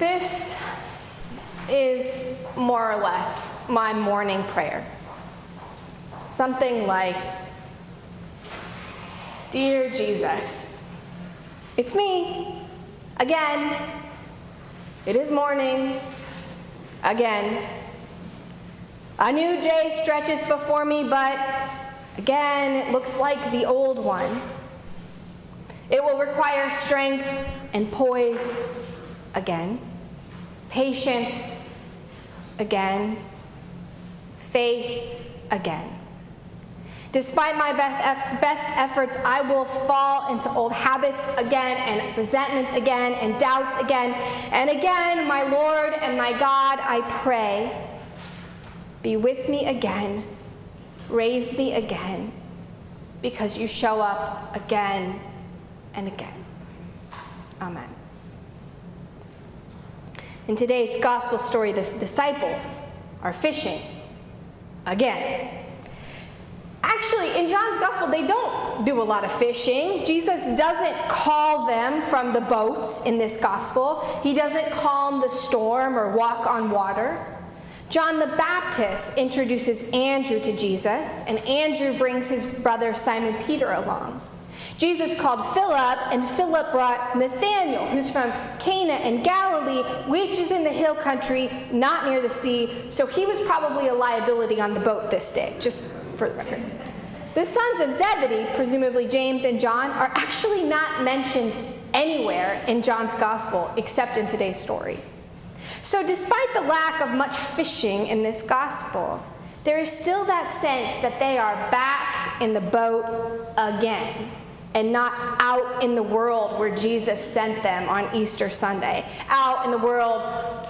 This is more or less my morning prayer. Something like, "Dear Jesus, it's me, again. It is morning, again. A new day stretches before me, but again, it looks like the old one. It will require strength and poise again, patience again, faith again. Despite my best efforts, I will fall into old habits again, and resentments again, and doubts again. And again, my Lord and my God, I pray, be with me again, raise me again, because you show up again and again. Amen." In today's gospel story, the disciples are fishing again. Actually, in John's gospel, they don't do a lot of fishing. Jesus doesn't call them from the boats in this gospel. He doesn't calm the storm or walk on water. John the Baptist introduces Andrew to Jesus, and Andrew brings his brother Simon Peter along. Jesus called Philip, and Philip brought Nathanael, who's from Cana in Galilee, which is in the hill country, not near the sea, so he was probably a liability on the boat this day, just for the record. The sons of Zebedee, presumably James and John, are actually not mentioned anywhere in John's gospel except in today's story. So despite the lack of much fishing in this gospel, there is still that sense that they are back in the boat again, and not out in the world where Jesus sent them on Easter Sunday, out in the world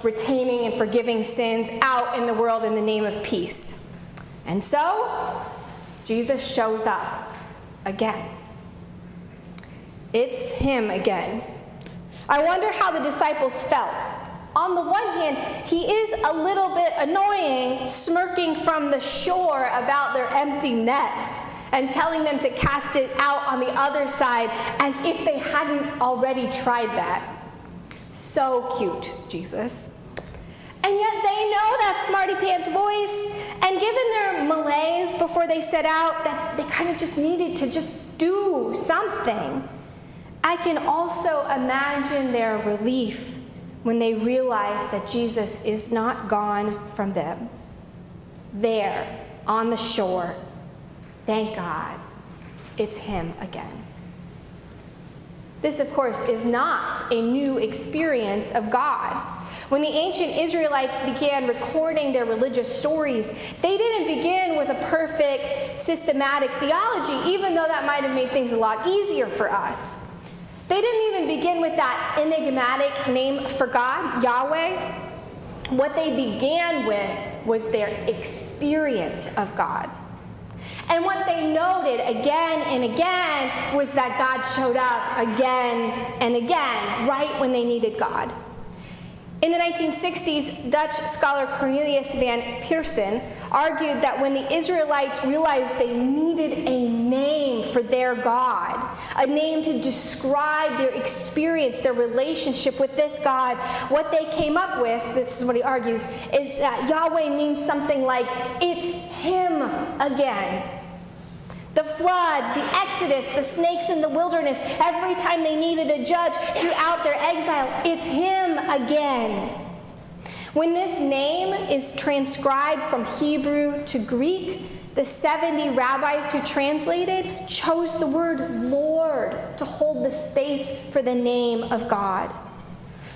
retaining and forgiving sins, out in the world in the name of peace. And so, Jesus shows up again. It's him again. I wonder how the disciples felt. On the one hand, he is a little bit annoying, smirking from the shore about their empty nets and telling them to cast it out on the other side as if they hadn't already tried that. So cute, Jesus. And yet they know that smarty pants voice, and given their malaise before they set out, that they kind of just needed to just do something, I can also imagine their relief when they realize that Jesus is not gone from them. There, on the shore, thank God, it's him again. This, of course, is not a new experience of God. When the ancient Israelites began recording their religious stories, they didn't begin with a perfect, systematic theology, even though that might have made things a lot easier for us. They didn't even begin with that enigmatic name for God, Yahweh. What they began with was their experience of God. And what they noted again and again was that God showed up again and again, right when they needed God. In the 1960s, Dutch scholar Cornelius van Pearson argued that when the Israelites realized they needed a name for their God, a name to describe their experience, their relationship with this God, what they came up with, this is what he argues, is that Yahweh means something like, it's him again. The flood, the Exodus, the snakes in the wilderness, every time they needed a judge throughout their exile, it's him again. When this name is transcribed from Hebrew to Greek, the 70 rabbis who translated chose the word Lord to hold the space for the name of God.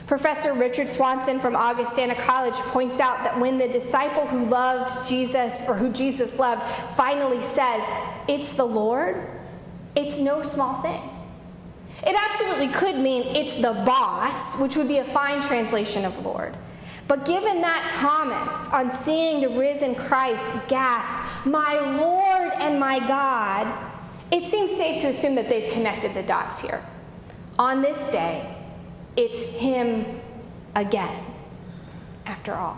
Professor Richard Swanson from Augustana College points out that when the disciple who loved Jesus, or who Jesus loved, finally says, "It's the Lord," it's no small thing. It absolutely could mean it's the boss, which would be a fine translation of Lord. But given that Thomas, on seeing the risen Christ, gasped, "My Lord and my God," it seems safe to assume that they've connected the dots here. On this day, it's him again, after all.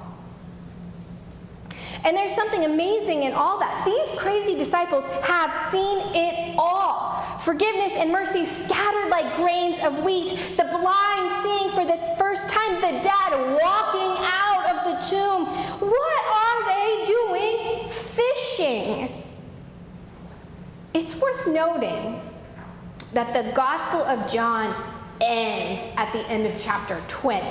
And there's something amazing in all that. These crazy disciples have seen it all. Forgiveness and mercy scattered like grains of wheat, the blind seeing for the first time, the dead walking out of the tomb. What are they doing? Fishing. It's worth noting that the Gospel of John ends at the end of chapter 20.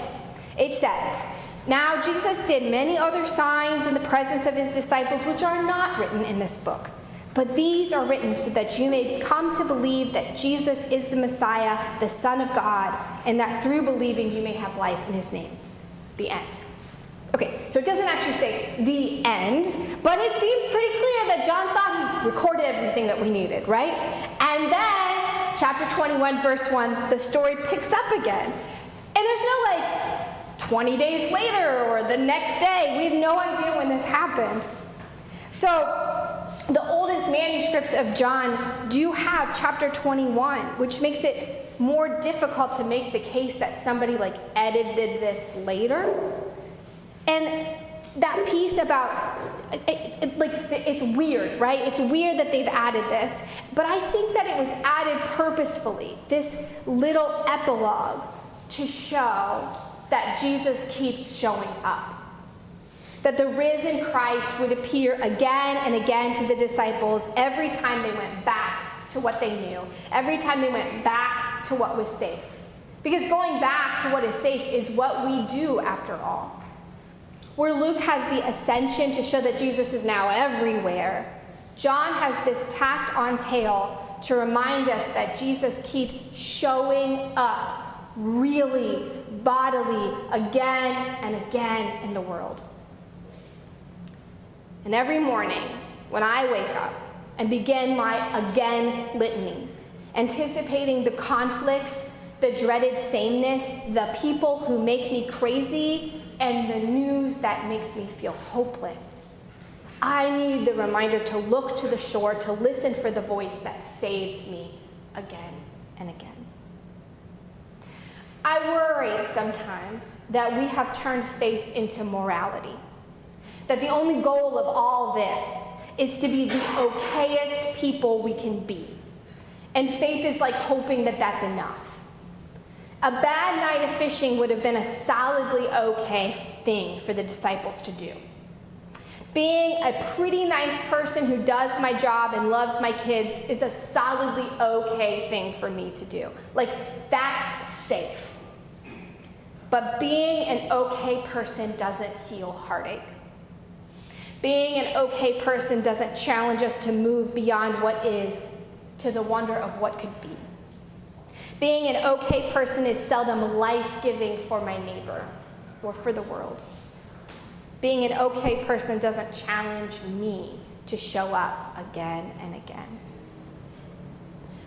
It says, "Now Jesus did many other signs in the presence of his disciples, which are not written in this book. But these are written so that you may come to believe that Jesus is the Messiah, the Son of God, and that through believing you may have life in his name." The end. Okay, so it doesn't actually say the end, but it seems pretty clear that John thought he recorded everything that we needed, right? And then, chapter 21, verse 1, the story picks up again. And there's no 20 days later or the next day. We have no idea when this happened. So, the oldest manuscripts of John do have chapter 21, which makes it more difficult to make the case that somebody edited this later. And that piece about, it's weird, right? It's weird that they've added this, but I think that it was added purposefully, this little epilogue, to show that Jesus keeps showing up. That the risen Christ would appear again and again to the disciples every time they went back to what they knew, every time they went back to what was safe. Because going back to what is safe is what we do after all. Where Luke has the ascension to show that Jesus is now everywhere, John has this tacked on tale to remind us that Jesus keeps showing up really bodily again and again in the world. And every morning when I wake up and begin my again litanies, anticipating the conflicts, the dreaded sameness, the people who make me crazy, and the news that makes me feel hopeless, I need the reminder to look to the shore, to listen for the voice that saves me again and again. I worry sometimes that we have turned faith into morality. That the only goal of all this is to be the okayest people we can be. And faith is like hoping that that's enough. A bad night of fishing would have been a solidly okay thing for the disciples to do. Being a pretty nice person who does my job and loves my kids is a solidly okay thing for me to do. That's safe. But being an okay person doesn't heal heartache. Being an okay person doesn't challenge us to move beyond what is to the wonder of what could be. Being an okay person is seldom life-giving for my neighbor or for the world. Being an okay person doesn't challenge me to show up again and again.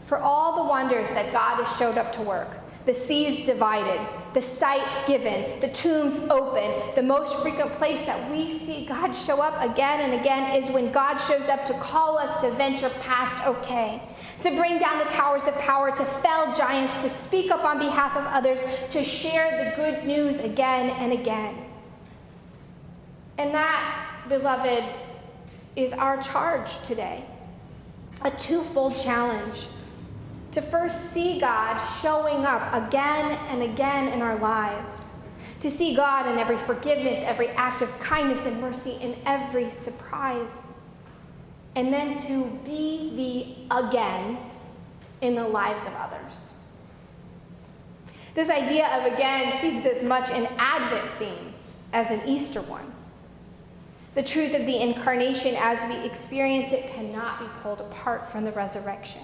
For all the wonders that God has showed up to work, the seas divided, the sight given, the tombs open, the most frequent place that we see God show up again and again is when God shows up to call us to venture past okay, to bring down the towers of power, to fell giants, to speak up on behalf of others, to share the good news again and again. And that, beloved, is our charge today. A twofold challenge. To first see God showing up again and again in our lives. To see God in every forgiveness, every act of kindness and mercy, in every surprise. And then to be the again in the lives of others. This idea of again seems as much an Advent theme as an Easter one. The truth of the incarnation as we experience it cannot be pulled apart from the resurrection.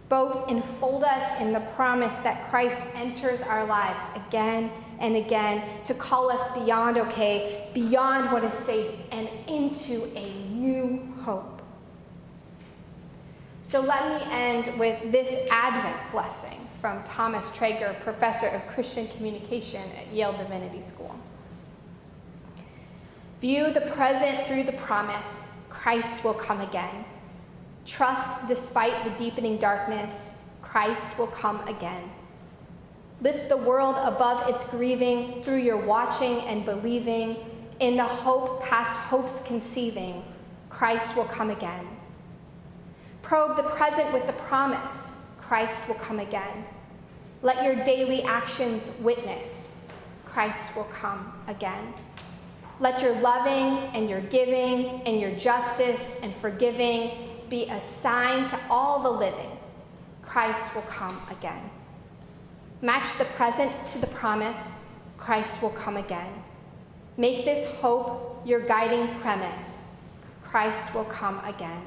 Both enfold us in the promise that Christ enters our lives again and again to call us beyond okay, beyond what is safe, and into a new hope. So let me end with this Advent blessing from Thomas Traeger, professor of Christian communication at Yale Divinity School. View the present through the promise, Christ will come again. Trust despite the deepening darkness, Christ will come again. Lift the world above its grieving through your watching and believing. In the hope past hope's conceiving, Christ will come again. Probe the present with the promise, Christ will come again. Let your daily actions witness, Christ will come again. Let your loving and your giving and your justice and forgiving be a sign to all the living, Christ will come again. Match the present to the promise, Christ will come again. Make this hope your guiding premise, Christ will come again.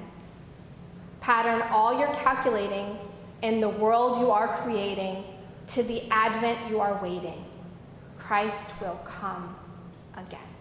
Pattern all your calculating in the world you are creating to the advent you are waiting, Christ will come again.